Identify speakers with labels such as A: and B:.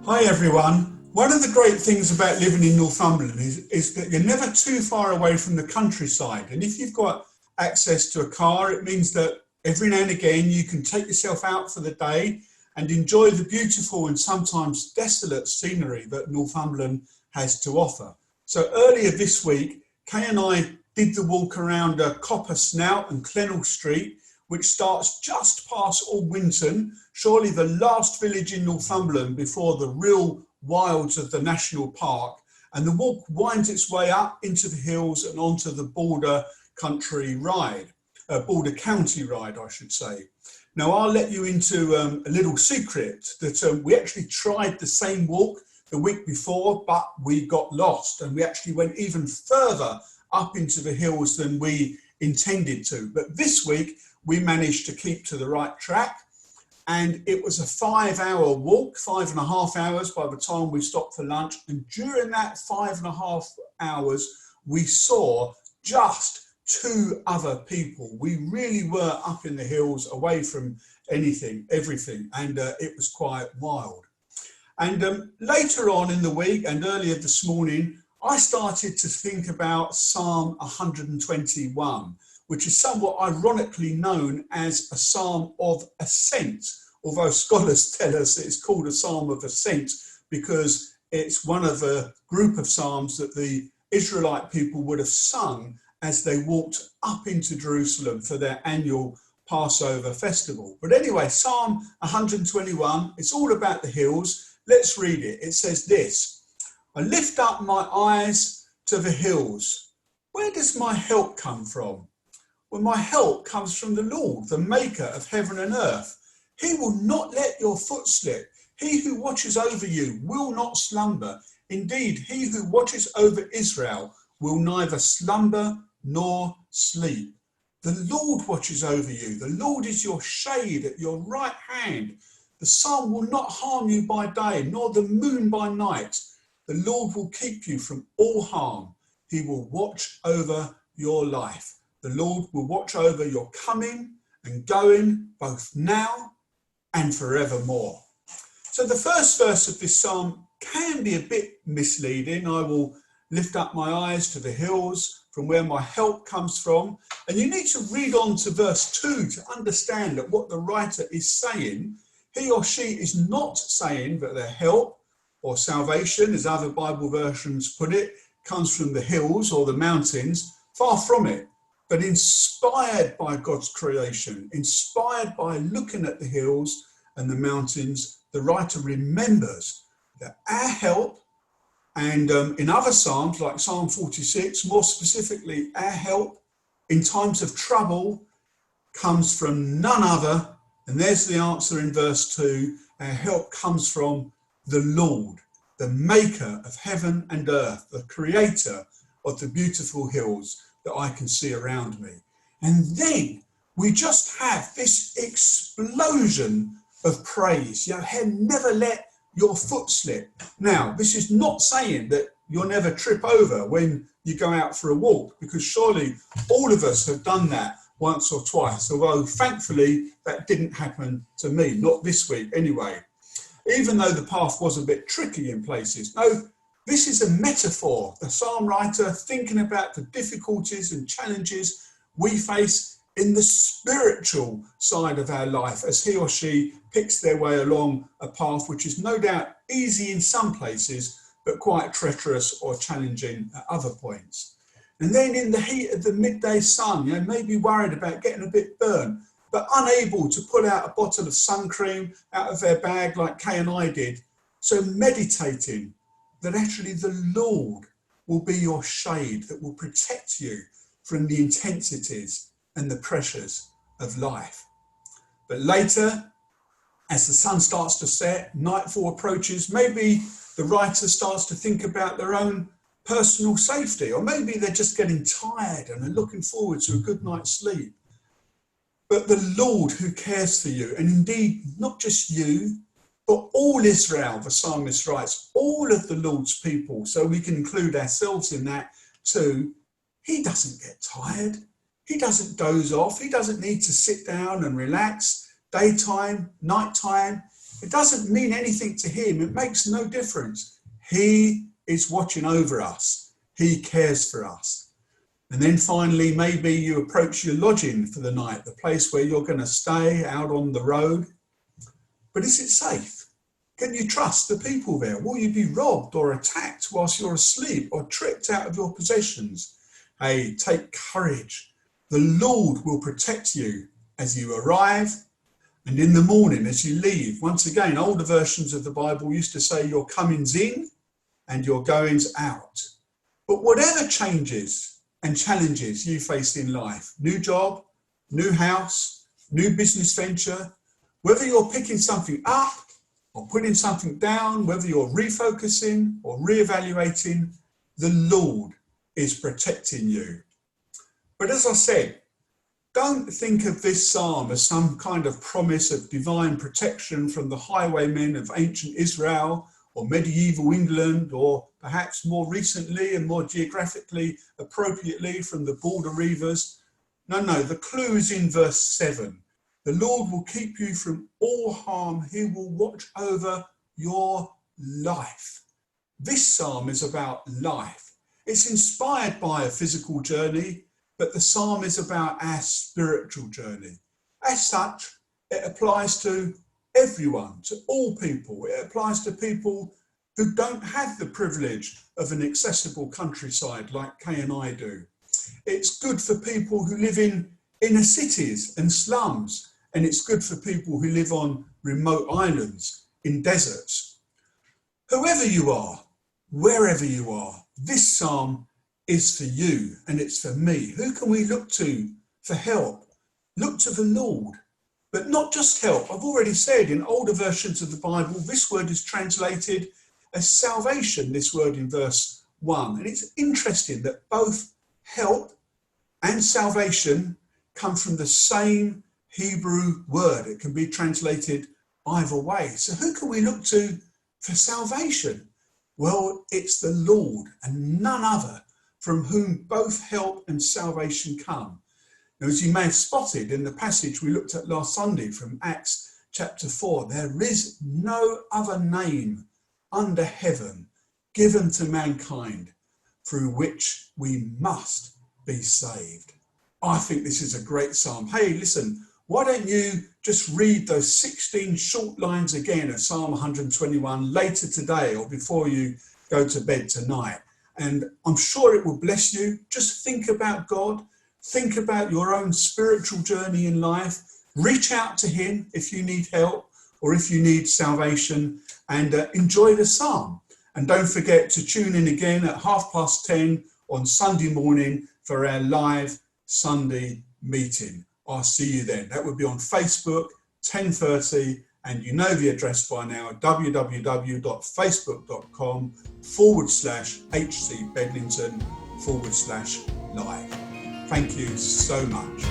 A: Hi everyone. One of the great things about living in Northumberland is that you're never too far away from the countryside. And if you've got access to a car, it means that every now and again you can take yourself out for the day and enjoy the beautiful and sometimes desolate scenery that Northumberland has to offer. So earlier this week, Kay and I did the walk around Copper Snout and Clennell Street, which starts just past Aldwinton, surely the last village in Northumberland before the real wilds of the national park. And the walk winds its way up into the hills and onto the border county ride, I should say. Now, I'll let you into a little secret that we actually tried the same walk the week before, but we got lost and we actually went even further up into the hills than we intended to. But this week, we managed to keep to the right track, and it was a 5-hour walk, 5.5 hours by the time we stopped for lunch. And during that 5.5 hours, we saw just 2 other people. We really were up in the hills, away from everything, and it was quite wild. And later on in the week and earlier this morning, I started to think about Psalm 121, which is somewhat ironically known as a Psalm of Ascent, although scholars tell us it's called a Psalm of Ascent because it's one of a group of psalms that the Israelite people would have sung as they walked up into Jerusalem for their annual Passover festival. But anyway, Psalm 121, it's all about the hills. Let's read it. It says this: I lift up my eyes to the hills. Where does my help come from? Well, my help comes from the Lord, the maker of heaven and earth. He will not let your foot slip. He who watches over you will not slumber. Indeed, he who watches over Israel will neither slumber nor sleep. The Lord watches over you. The Lord is your shade at your right hand. The sun will not harm you by day, nor the moon by night. The Lord will keep you from all harm. He will watch over your life. The Lord will watch over your coming and going, both now and forevermore. So the first verse of this psalm can be a bit misleading. I will lift up my eyes to the hills from where my help comes from. And you need to read on to verse 2 to understand that what the writer is saying. He or she is not saying that their help or salvation, as other Bible versions put it, comes from the hills or the mountains. Far from it. But inspired by God's creation, inspired by looking at the hills and the mountains, the writer remembers that our help, and in other psalms like Psalm 46, more specifically, our help in times of trouble comes from none other, and there's the answer in verse 2, our help comes from the Lord, the maker of heaven and earth, the creator of the beautiful hills that I can see around me. And then we just have this explosion of praise. Never let your foot slip. Now, this is not saying that you'll never trip over when you go out for a walk, because surely all of us have done that once or twice, although thankfully that didn't happen to me, not this week anyway, even though the path was a bit tricky in places. No, this is a metaphor, the psalm writer thinking about the difficulties and challenges we face in the spiritual side of our life as he or she picks their way along a path which is no doubt easy in some places, but quite treacherous or challenging at other points. And then in the heat of the midday sun, maybe worried about getting a bit burnt, but unable to pull out a bottle of sun cream out of their bag like Kay and I did. So meditating that actually the Lord will be your shade that will protect you from the intensities and the pressures of life. But later, as the sun starts to set, nightfall approaches, maybe the writer starts to think about their own personal safety, or maybe they're just getting tired and are looking forward to a good night's sleep. But the Lord who cares for you, and indeed not just you, but all Israel, the psalmist writes, all of the Lord's people, so we can include ourselves in that too, he doesn't get tired. He doesn't doze off. He doesn't need to sit down and relax. Daytime, nighttime, It doesn't mean anything to him. It makes no difference. He is watching over us. He cares for us. And then finally, maybe you approach your lodging for the night, the place where you're going to stay out on the road. But is it safe? Can you trust the people there? Will you be robbed or attacked whilst you're asleep or tricked out of your possessions? Hey, take courage. The Lord will protect you as you arrive and in the morning as you leave. Once again, older versions of the Bible used to say your comings in and your goings out. But whatever changes and challenges you face in life, new job, new house, new business venture, whether you're picking something up or putting something down, whether you're refocusing or reevaluating, the Lord is protecting you. But as I said, don't think of this psalm as some kind of promise of divine protection from the highwaymen of ancient Israel or medieval England, or perhaps more recently and more geographically appropriately from the border reavers. No, the clue is in verse 7. The Lord will keep you from all harm. He will watch over your life. This psalm is about life. It's inspired by a physical journey, but the psalm is about our spiritual journey. As such, it applies to everyone, to all people. It applies to people who don't have the privilege of an accessible countryside like Kay and I do. It's good for people who live in inner cities and slums, and it's good for people who live on remote islands, in deserts. Whoever you are, wherever you are, this psalm is for you and it's for me. Who can we look to for help? Look to the Lord. But not just help. I've already said in older versions of the Bible, this word is translated as salvation, this word in verse 1. And it's interesting that both help and salvation come from the same Hebrew word. It can be translated either way. So who can we look to for salvation? Well, it's the Lord and none other, from whom both help and salvation come. Now, as you may have spotted in the passage we looked at last Sunday from Acts chapter 4, there is no other name under heaven given to mankind through which we must be saved. I think this is a great psalm. Hey, listen, why don't you just read those 16 short lines again of Psalm 121 later today or before you go to bed tonight? And I'm sure it will bless you. Just think about God. Think about your own spiritual journey in life. Reach out to him if you need help or if you need salvation, and enjoy the psalm. And don't forget to tune in again at 10:30 on Sunday morning for our live Sunday meeting. I'll see you then. That would be on Facebook, 10:30, and you know the address by now, www.facebook.com/HC Bedlington /live. Thank you so much.